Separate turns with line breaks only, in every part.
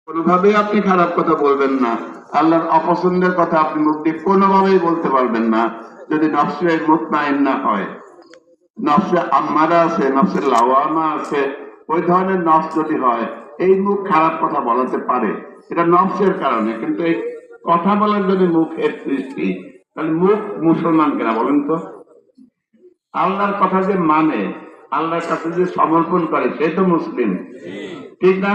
কোনোভাবেই আপনি খারাপ কথা বলবেন না, আল্লাহর অপছন্দের কথা আপনি মুখ দিয়ে কোনোভাবেই বলতে পারবেন না যদি নফসে মুতমাইন্না হয়। নফসে আম্মারা আছে, নফসে লাওয়ামা আছে, ওই ধরনের নফস যদি হয় এই মুখ খারাপ কথা বলাতে পারে, এটা নফসের কারণে। কিন্তু এই কথা বলার যদি মুখের সৃষ্টি, তাহলে মুখ মুসলমান কেনা বলেন তো? আল্লাহর কথা যে মানে, আল্লাহর কাছে যে সমর্পণ করে, সে তো মুসলিম, ঠিক না?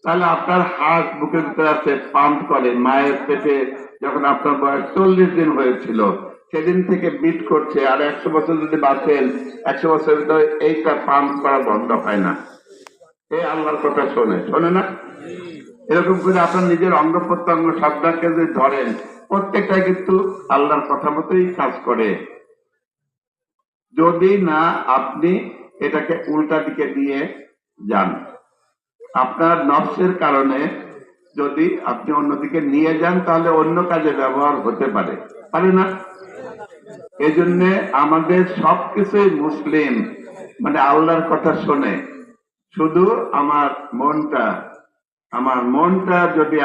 তাহলে আপনার হার্ট বুকের ভিতরে আছে, পাম্প করে, মায়ের পেটে যখন আপনার বয়স 40 দিন হয়েছিল সেদিন থেকে বিট করছে, আর 100 বছর যদি বাঁচেন 100 বছরের ভিতরে এইটা পাম্প করা বন্ধ হয় না। এই আল্লাহর কথা শোনে না? এরকম করে আপনার নিজের অঙ্গ প্রত্যঙ্গ সবটাকে যদি ধরেন, প্রত্যেকটাই কিন্তু আল্লাহর কথা মতোই কাজ করে। যদি না আপনি এটাকে উল্টা দিকে দিয়ে যান, আপনার নফসের কারণে যদি আপনি অন্যদিকে নিয়ে যান, তাহলে অন্য কাজে ব্যবহার হতে পারে, পারে না? এই জন্য আমাদের সবকিছুই মুসলিম, মানে আল্লাহর কথা শোনে। শুধু আমার মনটা যদি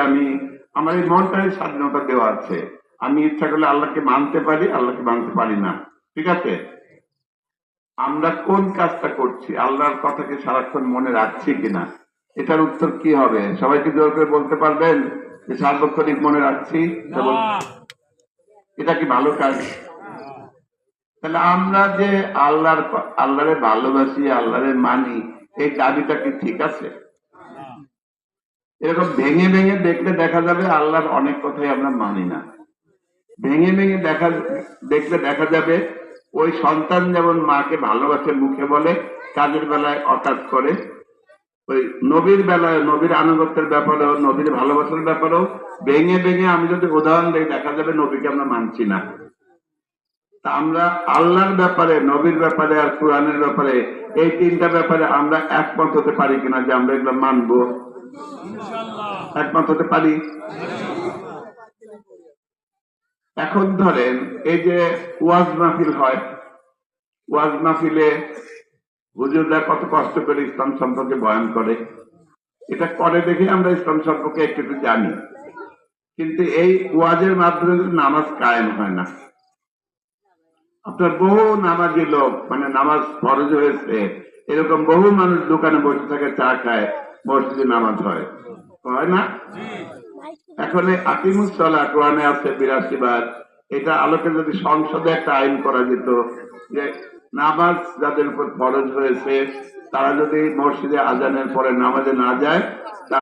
আমার এই মনটাই স্বাধীনতা দেওয়া আছে, আমি ইচ্ছা করলে আল্লাহকে মানতে পারি, আল্লাহকে মানতে পারি না, ঠিক আছে? আমরা কোন কাজটা করছি, আল্লাহর কথাকে সারাক্ষণ মনে রাখছি কিনা, এটার উত্তর কি হবে? সবাইকে জোর করে বলতে পারবেন যে সার্বক্ষণিক মনে রাখছি? এটা কি ভালো কাজ? তাহলে আমরা যে আল্লাহরে ভালোবাসি, আল্লাহরে মানি, এই দাবিটা কি ঠিক আছে? এরকম ভেঙে ভেঙে দেখলে দেখা যাবে আল্লাহর অনেক কথাই আমরা মানি না। ভেঙে ভেঙে দেখলে দেখা যাবে ওই সন্তান যেমন মাকে ভালোবাসে মুখে বলে, কাজের বেলায় অকাজ করে। ওই নবীর বেলায়, নবীর আনুগত্যের ব্যাপারেও, নবীর ভালোবাসার ব্যাপারেও ভেঙে ভেঙে আমি যদি উদাহরণ দিই, দেখা যাবে নবীকে আমরা মানছি না। তা আমরা আল্লাহর ব্যাপারে, নবীর ব্যাপারে আর কোরআনের ব্যাপারে, এই তিনটা ব্যাপারে আমরা একমত হতে পারি কিনা যে আমরা এগুলো মানবো? একমত হতে পারি। এখন ধরেন এই যে ওয়াজ মাহফিল হয়, ওয়াজ মাহফিলে হুজুররা কত কষ্ট করে ইসলাম সম্পর্কে বয়ান করে, এটা করে দেখে আমরা ইসলাম সম্পর্কে একটু একটু জানি। কিন্তু এই ওয়াজের মাধ্যমে নামাজ কায়েম হয় না। আপনার বহু নামাজি লোক, মানে নামাজ ফরজ হয়েছে এরকম বহু মানুষ দোকানে বসে থাকে, চা খায়, মসজিদে নামাজ হয় না? এখন আকিমুসসালাহ কোরআনে আছে 82 বার। এটা আলোকে যদি সংসদে একটা আইন করা যেত যে নামাজ যাদের উপর ফরজ হয়েছে তারা যদি মসজিদে আজানের পরে নামাজে না যায়,